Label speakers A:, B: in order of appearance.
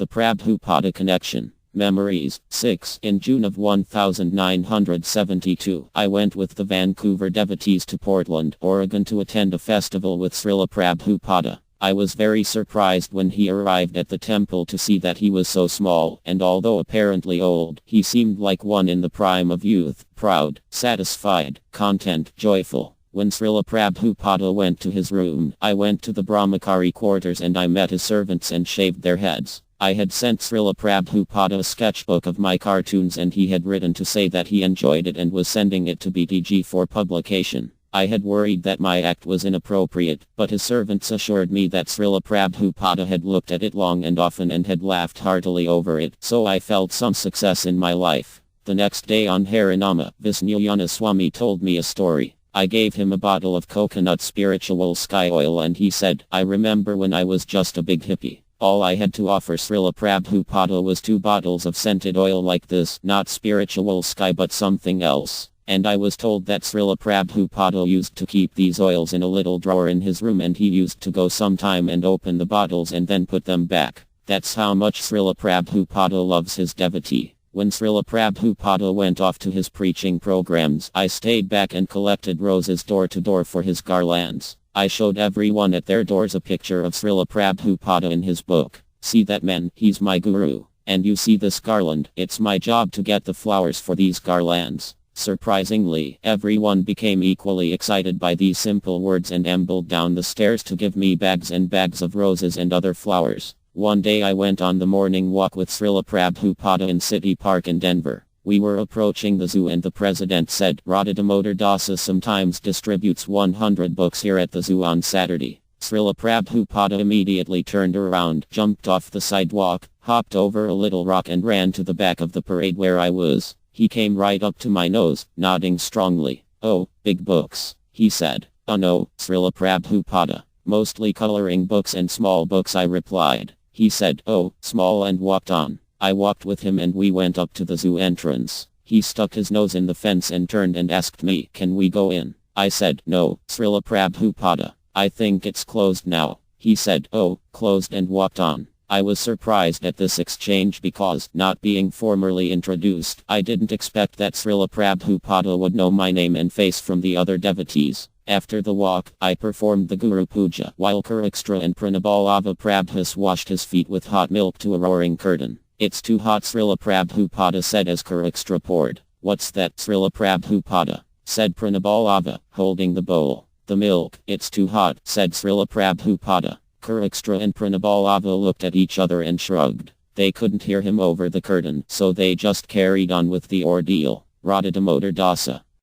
A: The Prabhupada Connection. Memories. 6. In June of 1972, I went with the Vancouver devotees to Portland, Oregon to attend a festival with Srila Prabhupada. I was very surprised when he arrived at the temple to see that he was so small, and although apparently old, he seemed like one in the prime of youth, proud, satisfied, content, joyful. When Srila Prabhupada went to his room, I went to the Brahmachari quarters and I met his servants and shaved their heads. I had sent Srila Prabhupada a sketchbook of my cartoons and he had written to say that he enjoyed it and was sending it to BTG for publication. I had worried that my act was inappropriate, but his servants assured me that Srila Prabhupada had looked at it long and often and had laughed heartily over it, so I felt some success in my life. The next day on Harinama, Visnuyana Swami told me a story. I gave him a bottle of coconut spiritual sky oil and he said, I remember when I was just a big hippie. All I had to offer Srila Prabhupada was 2 bottles of scented oil like this, not spiritual sky but something else. And I was told that Srila Prabhupada used to keep these oils in a little drawer in his room and he used to go sometime and open the bottles and then put them back. That's how much Srila Prabhupada loves his devotee. When Srila Prabhupada went off to his preaching programs, I stayed back and collected roses door to door for his garlands. I showed everyone at their doors a picture of Srila Prabhupada in his book. See that man, he's my guru. And you see this garland, it's my job to get the flowers for these garlands. Surprisingly, everyone became equally excited by these simple words and ambled down the stairs to give me bags and bags of roses and other flowers. One day I went on the morning walk with Srila Prabhupada in City Park in Denver. We were approaching the zoo and the president said, Radha Damodar Dasa sometimes distributes 100 books here at the zoo on Saturday. Srila Prabhupada immediately turned around, jumped off the sidewalk, hopped over a little rock and ran to the back of the parade where I was. He came right up to my nose, nodding strongly. Oh, big books, he said. Oh no, Srila Prabhupada. Mostly coloring books and small books, I replied. He said, oh, small, and walked on. I walked with him and we went up to the zoo entrance. He stuck his nose in the fence and turned and asked me, can we go in? I said, no, Srila Prabhupada. I think it's closed now. He said, oh, closed, and walked on. I was surprised at this exchange because, not being formally introduced, I didn't expect that Srila Prabhupada would know my name and face from the other devotees. After the walk, I performed the Guru Puja while Kurakstra and Pranabalava Prabhus washed his feet with hot milk to a roaring curtain. It's too hot, Srila Prabhupada said as Kurakstra poured. What's that, Srila Prabhupada? Said Pranabalava, holding the bowl. The milk, it's too hot, said Srila Prabhupada. Kurakstra and Pranabalava looked at each other and shrugged. They couldn't hear him over the curtain, so they just carried on with the ordeal. Radha Damodar Dasa.